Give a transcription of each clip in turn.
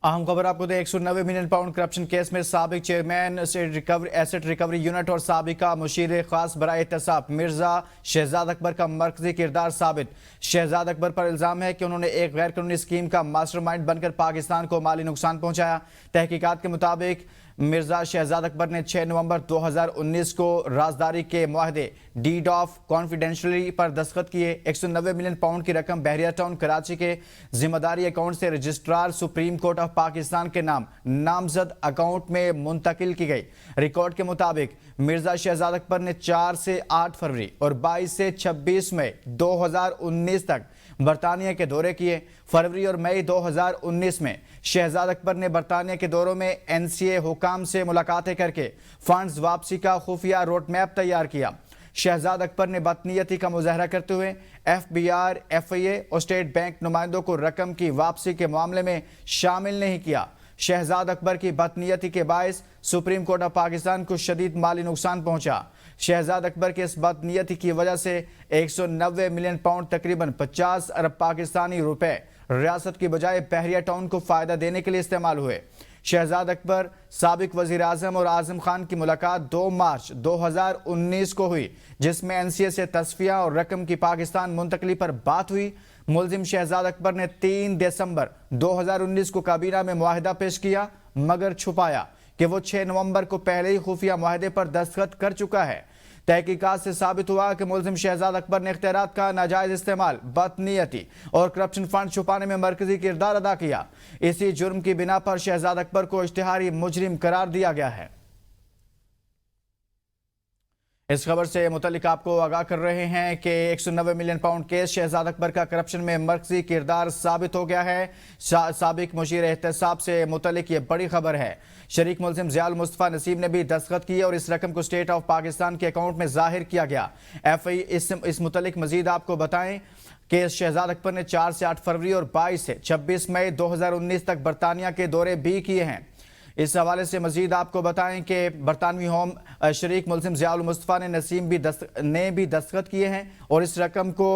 अहम खबर आपको दे 190 मिलियन पाउंड करप्शन केस में साबिक चेयरमैन एसेट रिकवरी यूनिट और साबिका मुशीर खास बराए एहतसाब मिर्जा शहजाद अकबर का मरकजी किरदार साबित। शहजाद अकबर पर इल्जाम है कि उन्होंने एक गैर कानूनी स्कीम का मास्टरमाइंड बनकर पाकिस्तान को माली नुकसान पहुंचाया। तहकीकात के मुताबिक मिर्जा शहजाद अकबर ने 6 नवंबर 2019 को राजदारी के मुआहदे डीड ऑफ कॉन्फिडेंशियली पर दस्तखत किए। 190 मिलियन पाउंड की रकम बहरिया टाउन कराची के जिम्मेदारी अकाउंट से registrar supreme court of Pakistan के नाम नामजद अकाउंट में मुंतकिल की गई। रिकॉर्ड के मुताबिक मिर्जा शहजाद अकबर ने 4 से 8 फरवरी और 22 से 26 मई 2019 तक बरतानिया के दौरे किए। फरवरी और मई 2019 में शहजाद अकबर ने बरतानिया के दौरों में एनसीए हुकाम से मुलाकातें करके फंड्स वापसी का खुफिया रोड मैप तैयार किया। शहजाद अकबर ने बदनीयती का मुजाहरा करते हुए एफबीआर, एफआईए और स्टेट बैंक नुमाइंदों को रकम की वापसी के मामले में शामिल नहीं किया। शहजाद अकबर की बदनीयती के बायस सुप्रीम कोर्ट ऑफ पाकिस्तान को शदीद माली नुकसान पहुंचा। शहजाद अकबर के इस बदनीयती की वजह से 190 मिलियन पाउंड तकरीबन 50 अरब पाकिस्तानी रुपए रियासत की बजाय बहरिया टाउन को फायदा देने के लिए इस्तेमाल हुए। शहजाद अकबर साबिक वजीर आजम और आजम खान की मुलाकात 2 मार्च 2019 को हुई, जिसमें एनसीए से तस्फिया और रकम की पाकिस्तान मुंतकली पर बात हुई। मुलजिम शहजाद अकबर ने 3 दिसंबर 2019 को काबीना में मुआहिदा पेश किया, मगर छुपाया कि वो 6 नवंबर को पहले ही खुफिया मुआहिदे पर दस्तखत कर चुका है। तहकीकात से साबित हुआ कि मुलजिम शहजाद अकबर ने इख्तियारात का नाजायज इस्तेमाल, बदनीयती और करप्शन फंड छुपाने में मरकजी किरदार अदा किया। इसी जुर्म की बिना पर शहजाद अकबर को इश्तिहारी मुजरिम करार दिया गया है। इस खबर से मुतल्लिक आपको आगाह कर रहे हैं कि 190 million pound case Shahzad Akbar का करप्शन में मरकजी किरदार साबित हो गया है। साबिक मुशीर एहतसाब से मुतल्लिक ये बड़ी खबर है। शरीक मुलजिम ज़ियाउल मुस्तफ़ा नसीम ने भी दस्तखत किए और इस रकम को स्टेट ऑफ पाकिस्तान के अकाउंट में जाहिर किया गया। एफआई इस मुतल्लिक मजीद आपको बताएं कि शहजाद अकबर ने 4 से 8 फरवरी और 22 से 26 मई 2019 तक बरतानिया के दौरे भी किए हैं। इस हवाले से मजीद आपको बताएं कि बरतानवी होम शरीक मुलजिम ज़ियाउल मुस्तफ़ा ने नसीम भी दस्तखत किए हैं और इस रकम को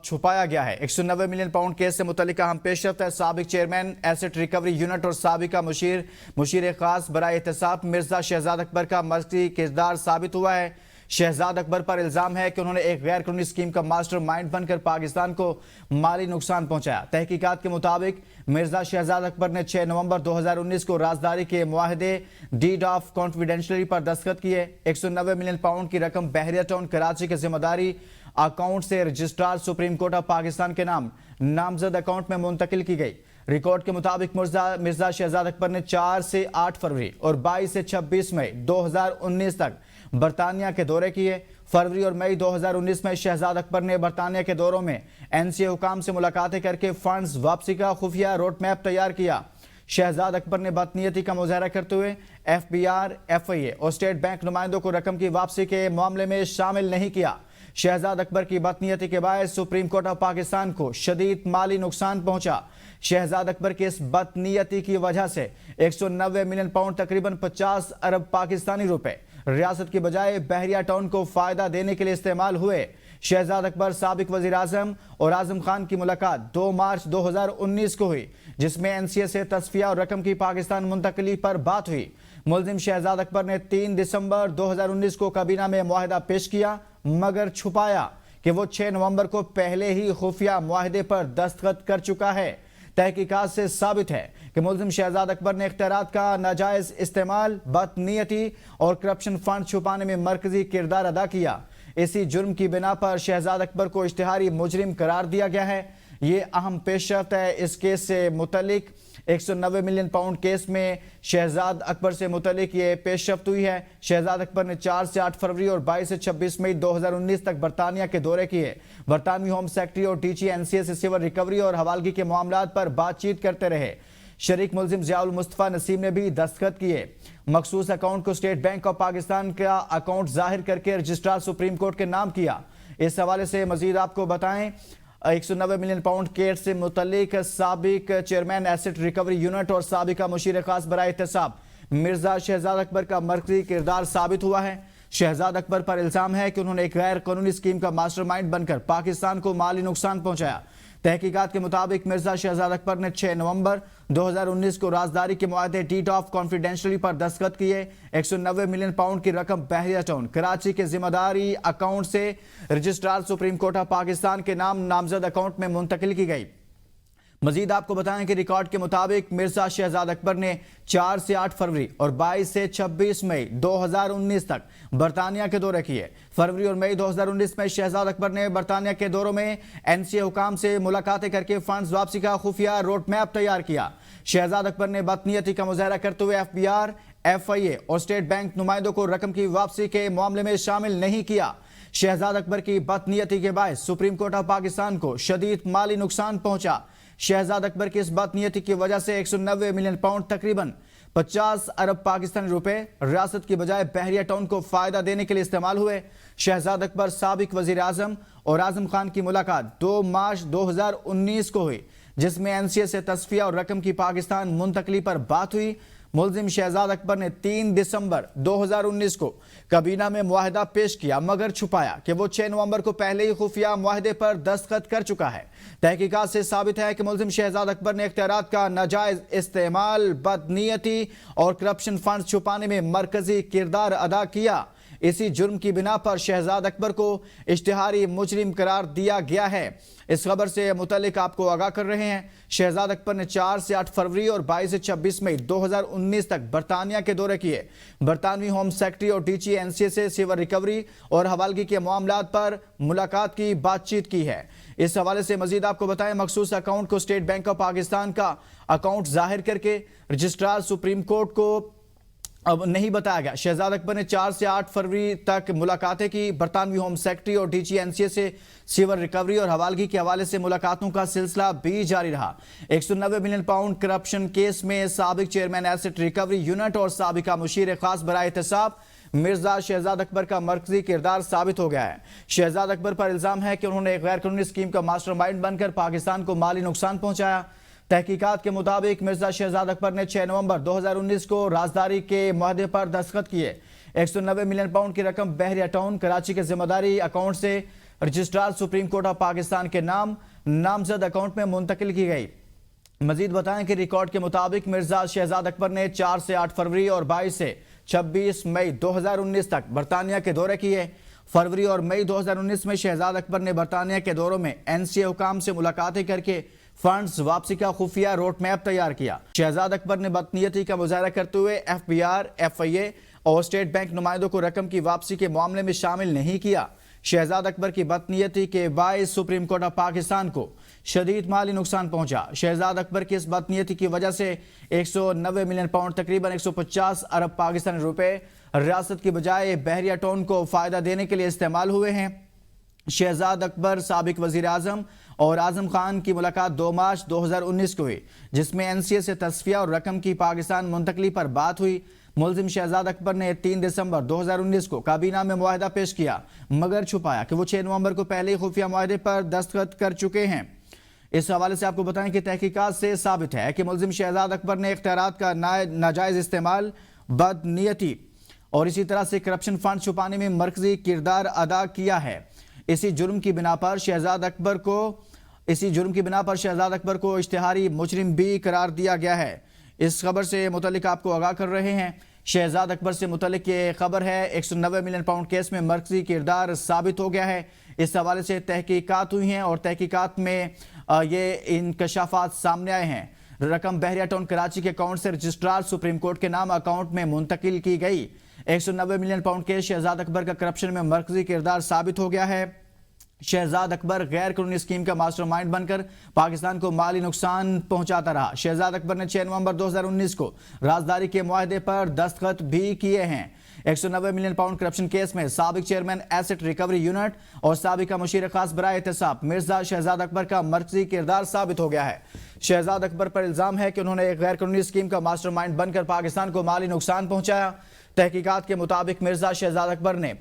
छुपाया गया है। 190 मिलियन पाउंड केस से मुतल्लिक हम पेशरफ्त है। साबिक चेयरमैन एसेट रिकवरी यूनिट और साबिका मुशीर खास बराए एहतसाब मिर्जा शहजाद अकबर का मरकजी किरदार साबित हुआ है। शहजाद अकबर पर इल्जाम है कि उन्होंने एक गैर कानूनी स्कीम का मास्टर माइंड बनकर पाकिस्तान को माली नुकसान पहुंचाया। तहकीकात के मुताबिक मिर्जा शहजाद अकबर ने 6 नवंबर 2019 को राजदारी के मुआहदे डीड ऑफ कॉन्फिडेंशियली पर दस्तखत किए। 190 मिलियन पाउंड की रकम बहरिया टाउन कराची के जिम्मेदारी अकाउंट से registrar supreme court of Pakistan के नाम नामजद अकाउंट में मुंतकिल की गई। रिकॉर्ड के मुताबिक मिर्जा शहजाद अकबर ने 4 से 8 फरवरी और 22 से 26 मई 2019 तक बरतानिया के दौरे किए। फरवरी और मई 2019 में शहजाद अकबर ने बरतानिया के दौरों में एनसीए हुकाम से मुलाकातें करके फंड्स वापसी का खुफिया रोड मैप तैयार किया। शहजाद अकबर ने बदनीयती का मुजाहरा करते हुए एफबीआर, एफआईए और स्टेट बैंक नुमाइंदों को रकम की वापसी के मामले में शामिल नहीं किया। शहजाद अकबर की बदनीयती के बायस सुप्रीम कोर्ट ऑफ पाकिस्तान को शदीद माली नुकसान पहुंचा। शहजाद अकबर की इस बदनीयती की वजह से 190 मिलियन पाउंड तकरीबन 50 अरब पाकिस्तानी रुपए रियासत की बजाय बहरिया टाउन को फायदा देने के लिए इस्तेमाल हुए। शहजाद अकबर साबिक वजीर आजम और आजम खान की मुलाकात 2 मार्च 2019 को हुई, जिसमें एनसीए से तस्फिया और रकम की पाकिस्तान मुंतकली पर बात हुई। मुलजिम शहजाद अकबर ने 3 दिसंबर 2019 को काबीना में मुआहिदा पेश किया, मगर छुपाया कि वो 6 नवंबर को पहले ही खुफिया मुआहिदे पर दस्तखत कर चुका है। तहकीकात से साबित है कि मुलजिम शहजाद अकबर ने इख्तियारात का नाजायज इस्तेमाल, बदनीयती और करप्शन फंड छुपाने में मरकजी किरदार अदा किया। इसी जुर्म की बिना पर शहजाद अकबर को इश्तिहारी मुजरिम करार दिया गया है। ये अहम पेशरफ्त है। इस केस से मुतल्लिक 190 मिलियन पाउंड केस में शहजाद अकबर से मुतल्लिक ये पेशरफ्त हुई है। शहजाद अकबर ने 4 से 8 फरवरी और 22 से 26 मई 2019 तक बरतानिया के दौरे किए। बरतानवी होम सेक्रेटरी और डीजी एनसीए से सिविल रिकवरी और हवालगी के मामलात पर बातचीत करते रहे। शरीक मुलजिम ज़ियाउल मुस्तफ़ा नसीम ने भी दस्तखत किए। मखसूस अकाउंट को स्टेट बैंक ऑफ पाकिस्तान का अकाउंट जाहिर करके रजिस्ट्रार सुप्रीम कोर्ट के नाम किया। इस हवाले से मजीद आपको बताएं 190 मिलियन पाउंड केस से मुतल्लिक साबिक चेयरमैन एसेट रिकवरी यूनिट और साबिका मुशीर खास बराए एहतसाब मिर्जा शहजाद अकबर का मरकजी किरदार साबित हुआ है। शहजाद अकबर पर इल्जाम है कि उन्होंने एक गैर कानूनी स्कीम का मास्टरमाइंड बनकर पाकिस्तान को माली नुकसान पहुंचाया। तहकीकात के मुताबिक मिर्जा शहजाद अकबर ने 6 नवंबर 2019 को राजदारी के मुआहदे डीड ऑफ कॉन्फिडेंशियली पर दस्तखत किए। 190 मिलियन पाउंड की रकम बहरिया टाउन कराची के जिम्मेदारी अकाउंट से registrar supreme court of Pakistan के नाम नामजद अकाउंट में मुंतकिल की गई। मजीद आपको बताएं कि रिकॉर्ड के मुताबिक मिर्जा शहजाद अकबर ने 4 से 8 फरवरी और 22 से 26 मई 2019 तक बरतानिया के दौरे किए। फरवरी और मई 2019 में शहजाद अकबर ने बरतानिया के दौरों में एनसीए हुकाम से मुलाकातें करके फंड्स वापसी का खुफिया रोड मैप तैयार किया। शहजाद अकबर ने बदनीयती का मुजाहरा करते हुए FBI, FIA और स्टेट बैंक नुमाइंदों को रकम की वापसी के मामले में शामिल नहीं किया। शहजाद अकबर की बदनीयती के बायस सुप्रीम कोर्ट ऑफ पाकिस्तान को शदीद माली नुकसान पहुंचा। शहजाद अकबर की इस बदनीयती की वजह से 190 मिलियन पाउंड तकरीबन 50 अरब पाकिस्तानी रुपए रियासत की बजाय बहरिया टाउन को फायदा देने के लिए इस्तेमाल हुए। शहजाद अकबर साबिक वजीर आजम और आजम खान की मुलाकात 2 मार्च 2019 को हुई, जिसमें एनसीए से तस्फिया और रकम की पाकिस्तान मुंतकली पर बात हुई। मुलजिम शहजाद अकबर ने 3 दिसंबर 2019 को काबीना में मुआहदा पेश किया, मगर छुपाया कि वो 6 नवंबर को पहले ही खुफिया मुआहदे पर दस्तखत कर चुका है। तहकीकात से साबित है कि मुलजिम शहजाद अकबर ने इख्तियारात का नाजायज इस्तेमाल, बदनीयती और करप्शन फंड छुपाने में मरकजी किरदार अदा किया। इसी जुर्म की बिना पर शहजाद अकबर को इश्तिहारी मुजरिम करार दिया गया है। इस खबर से मुतल्लिक आपको आगाह कर रहे हैं। शहजाद अकबर ने 4 से 8 फरवरी और 22 से 26 मई 2019 तक बरतानिया के दौरे किए। बरतानवी होम सेक्रेटरी और डीजी एनसीए से सिवर रिकवरी और हवालगी के मामलात पर मुलाकात की बातचीत की है। इस हवाले से मजीद आपको बताएं, मखसूस अकाउंट को स्टेट बैंक ऑफ पाकिस्तान का अकाउंट जाहिर करके रजिस्ट्रार सुप्रीम कोर्ट को अब नहीं बताया गया। शहजाद अकबर ने 4 से 8 फरवरी तक मुलाकातें की। बरतानवी होम सेक्रेटरी और डीजी एनसीए से सिवर रिकवरी और हवालगी के हवाले से मुलाकातों का सिलसिला भी जारी रहा। 190 मिलियन पाउंड करप्शन केस में साबिक चेयरमैन एसेट रिकवरी यूनिट और साबिका मुशीर खास बराए एहतसाब मिर्जा शहजाद अकबर का मरकजी किरदार साबित हो गया है। शहजाद अकबर पर इल्जाम है कि उन्होंने एक गैर कानूनी स्कीम का मास्टरमाइंड बनकर पाकिस्तान को माली नुकसान पहुंचाया। तहकीकात के मुताबिक मिर्जा शहजाद अकबर ने 6 नवंबर 2019 को राजदारी के मुआहदे पर दस्तखत किए। 190 मिलियन पाउंड की रकम बहरिया टाउन कराची के जिम्मेदारी अकाउंट से registrar supreme court of Pakistan के नाम नामजद अकाउंट में मुंतकिल की गई। मजीद बताएं कि रिकॉर्ड के मुताबिक मिर्जा शहजाद अकबर ने 4 से 8 फरवरी और 22 से 26 मई 2019 तक बरतानिया के दौरे किए। फरवरी और मई 2019 में शहजाद अकबर ने बरतानिया के दौरों में एनसीए हुकाम से मुलाकातें करके फंड्स वापसी का खुफिया रोड मैप तैयार किया। शहजाद अकबर ने बदनीयती का मुजाहरा करते हुए FBI, FIA और स्टेट बैंक नुमाइंदों को रकम की वापसी के मामले में शामिल नहीं किया। शहजाद अकबर की बदनीयती के बायस सुप्रीम कोर्ट ऑफ पाकिस्तान को शदीद माली नुकसान पहुंचा। शहजाद अकबर की इस बदनीयती की वजह से 190 मिलियन पाउंड तकरीबन 150 अरब पाकिस्तानी रुपए रियासत की बजाय बहरिया टाउन को फायदा देने के लिए इस्तेमाल हुए हैं। शहजाद अकबर साबिक वजीर आजम और आजम खान की मुलाकात 2 मार्च 2019 को हुई, जिसमें एनसीए से तस्फिया और रकम की पाकिस्तान मुंतकली पर बात हुई। मुलजिम शहजाद अकबर ने 3 दिसंबर 2019 को काबीना में मुआहदा पेश किया, मगर छुपाया कि वो 6 नवंबर को पहले ही खुफिया मुआहदे पर दस्तखत कर चुके हैं। इस हवाले से आपको बताएं कि तहकीकात से साबित है कि मुलजिम शहजाद अकबर ने इख्तियारात का नाजायज इस्तेमाल, बदनीयती और इसी तरह से करप्शन फंड छुपाने में मरकजी किरदार अदा किया है। इसी जुर्म की बिना पर शहजाद अकबर को इश्तिहारी मुजरिम भी करार दिया गया है। इस खबर से मुतल्लिक आपको आगाह कर रहे हैं। शहजाद अकबर से मुतल्लिक ये खबर है, 190 मिलियन पाउंड केस में मरकजी किरदार साबित हो गया है। इस हवाले से तहकीकात हुई हैं और तहकीकात में ये इंकशाफात सामने आए हैं। रकम बहरिया टाउन कराची के अकाउंट से रजिस्ट्रार सुप्रीम कोर्ट के नाम अकाउंट में मुंतकिल की गई। 190 million pound case Shahzad Akbar का करप्शन में मरकजी किरदार साबित हो गया है। शहजाद अकबर गैर कानूनी स्कीम का मास्टरमाइंड बनकर पाकिस्तान को माली नुकसान पहुंचाता रहा। शहजाद अकबर ने 6 नवंबर 2019 को राजदारी के मुआहदे पर दस्तखत भी किए हैं। 190 मिलियन पाउंड करप्शन केस में साबिक चेयरमैन एसेट रिकवरी यूनिट और साबिका मुशीर खास बराए एहतसाब मिर्जा शहजाद अकबर का मरकजी किरदार साबित हो गया है। शहजाद अकबर पर इल्जाम है कि उन्होंने एक गैर कानूनी स्कीम का मास्टरमाइंड बनकर पाकिस्तान को माली नुकसान पहुंचाया। तहकीकात के मुताबिक मिर्जा शहजाद अकबर ने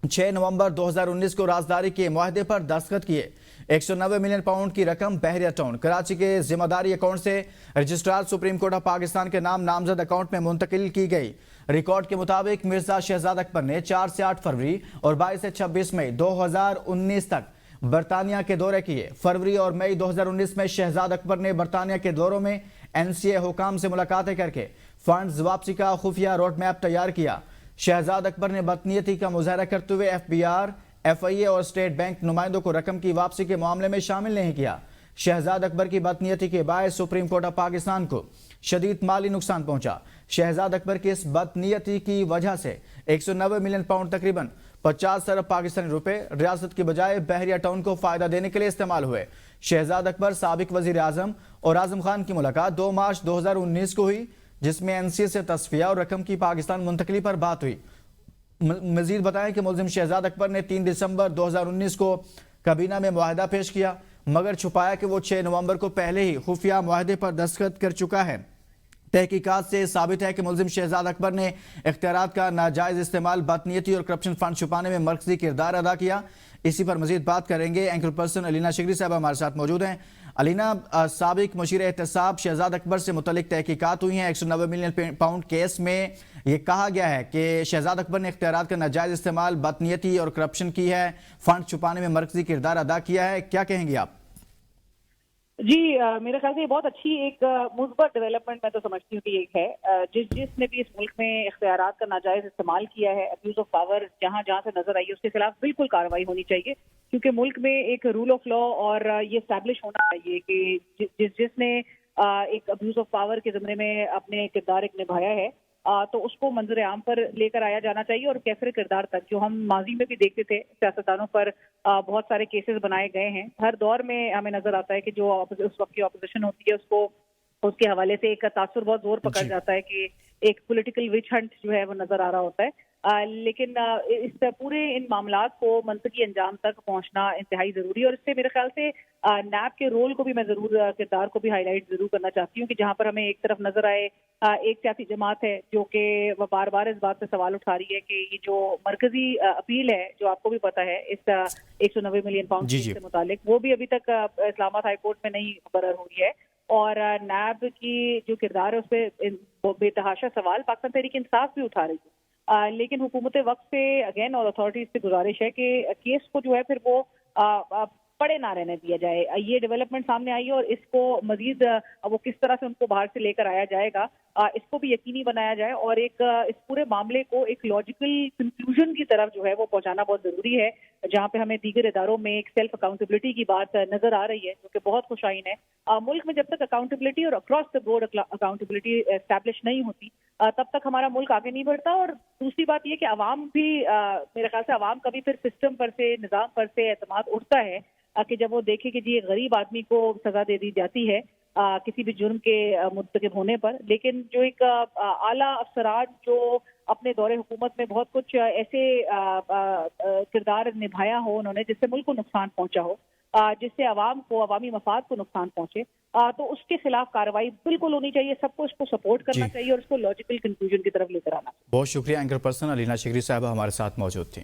6 नवंबर 2019 को राजदारी के मुआहदे पर दस्तखत किए। 190 मिलियन पाउंड की रकम बहरिया टाउन कराची के जिम्मेदारी अकाउंट से registrar supreme court of Pakistan के नाम नामजद अकाउंट में मुंतकिल की गई। रिकॉर्ड के मुताबिक मिर्जा शहजाद अकबर ने 4 से 8 फरवरी और 22 से 26 मई 2019 तक برطانیہ کے دورے کیے۔ فروری اور مئی 2019 میں شہزاد اکبر نے برطانیہ کے دوروں میں NCA حکام سے ملاقاتیں کر کے فنڈز واپسی کا خفیہ روڈ میپ تیار کیا۔ شہزاد اکبر نے بدنیتی کا مظاہرہ کرتے ہوئے FBR، FIA اور اسٹیٹ بینک نمائندوں کو رقم کی واپسی کے معاملے میں شامل نہیں کیا۔ شہزاد اکبر کی بدنیتی کے باعث سپریم کورٹ آف پاکستان کو شدید مالی نقصان پہنچا۔ شہزاد اکبر کی اس بدنیتی کی وجہ سے 190 ملین پاؤنڈ تقریباً 50 ارب پاکستانی روپے ریاست کی بجائے بحریہ ٹاؤن کو فائدہ دینے کے لیے استعمال ہوئے۔ شہزاد اکبر سابق وزیر اعظم اور اعظم خان کی ملاقات 2 مارچ 2019 کو ہوئی، جس میں NCA سے تصفیہ اور رقم کی پاکستان منتقلی پر بات ہوئی۔ مزید بتائیں کہ ملزم شہزاد اکبر نے 3 دسمبر 2019 کو کابینہ میں معاہدہ پیش کیا، مگر چھپایا کہ وہ 6 نومبر کو پہلے ہی خفیہ معاہدے پر دستخط کر چکا ہے۔ تحقیقات سے ثابت ہے کہ ملزم شہزاد اکبر نے اختیارات کا ناجائز استعمال، بدنیتی اور کرپشن فنڈ چھپانے میں مرکزی کردار ادا کیا۔ اسی پر مزید بات کریں گے۔ اینکر پرسن علینا شگری صاحب ہمارے ساتھ موجود ہیں۔ علینا، سابق مشیر احتساب شہزاد اکبر سے متعلق تحقیقات ہوئی ہیں۔ 190 ملین پاؤنڈ کیس میں یہ کہا گیا ہے کہ شہزاد اکبر نے اختیارات کا ناجائز استعمال، بدنیتی اور کرپشن کی ہے، فنڈ چھپانے میں مرکزی کردار ادا کیا ہے۔ کیا کہیں گے آپ؟ جی، میرے خیال سے یہ بہت اچھی ایک مثبت ڈیولپمنٹ میں تو سمجھتی ہوں کہ ایک ہے جس نے بھی اس ملک میں اختیارات کا ناجائز استعمال کیا ہے، ابیوز آف پاور جہاں سے نظر آئی ہے، اس کے خلاف بالکل کارروائی ہونی چاہیے، کیونکہ ملک میں ایک رول آف لا اور یہ اسٹیبلش ہونا چاہیے کہ جس نے ایک ابیوز آف پاور کے زمرے میں اپنے کردار ایک نبھایا ہے تو اس کو منظر عام پر لے کر آیا جانا چاہیے، اور کیفر کردار تک جو ہم ماضی میں بھی دیکھتے تھے سیاستدانوں پر بہت سارے کیسز بنائے گئے ہیں۔ ہر دور میں ہمیں نظر آتا ہے کہ جو اس وقت کی اپوزیشن ہوتی ہے اس کے حوالے سے ایک تاثر بہت زور پکڑ جاتا ہے کہ ایک پولیٹیکل وچ ہنٹ جو ہے وہ نظر آ رہا ہوتا ہے، لیکن اس پورے ان معاملات کو منطقی انجام تک پہنچنا انتہائی ضروری ہے، اور اس سے میرے خیال سے نیب کے رول کو بھی میں ضرور کردار کو بھی ہائی لائٹ ضرور کرنا چاہتی ہوں کہ جہاں پر ہمیں ایک طرف نظر آئے ایک سیاسی جماعت ہے جو کہ بار بار اس بات سے سوال اٹھا رہی ہے کہ یہ جو مرکزی اپیل ہے جو آپ کو بھی پتا ہے اس 190 ملین پاؤنڈ سے متعلق، وہ بھی ابھی تک اسلام آباد ہائی کورٹ میں نہیں مقرر ہوئی ہے، اور نیب کی جو کردار ہے اس پہ بے تحاشا سوال پاکستان تحریک انصاف بھی اٹھا رہی ہے، لیکن حکومت وقت سے اگین اور اتھارٹیز سے گزارش ہے کہ کیس کو جو ہے پھر وہ پڑے نہ رہنے دیا جائے۔ یہ ڈیولپمنٹ سامنے آئی ہے اور اس کو مزید وہ کس طرح سے ان کو باہر سے لے کر آیا جائے گا اس کو بھی یقینی بنایا جائے، اور ایک اس پورے معاملے کو ایک لاجیکل کنکلوژن کی طرف جو ہے وہ پہنچانا بہت ضروری ہے، جہاں پہ ہمیں دیگر اداروں میں ایک سیلف اکاؤنٹیبلٹی کی بات نظر آ رہی ہے جو کہ بہت خوش آئین ہے۔ ملک میں جب تک اکاؤنٹیبلٹی اور across the board accountability establish نہیں ہوتی تب تک ہمارا ملک آگے نہیں بڑھتا، اور دوسری بات یہ کہ عوام بھی میرے خیال سے عوام کا بھی پھر سسٹم پر سے، نظام پر سے اعتماد اٹھتا ہے کہ جب وہ دیکھے کہ جی غریب آدمی کو سزا دے دی جاتی ہے کسی بھی جرم کے مرتکب ہونے پر، لیکن جو ایک اعلیٰ افسران جو اپنے دور حکومت میں بہت کچھ ایسے کردار نبھایا ہو انہوں نے جس سے ملک کو نقصان پہنچا ہو، جس سے عوام کو، عوامی مفاد کو نقصان پہنچے، تو اس کے خلاف کارروائی بالکل ہونی چاہیے، سب کو اس کو سپورٹ کرنا چاہیے اور اس کو لاجیکل کنکلوژن کی طرف لے کر آنا چاہیے۔ بہت شکریہ، اینکر پرسن علینا شگری صاحبہ ہمارے ساتھ موجود تھیں۔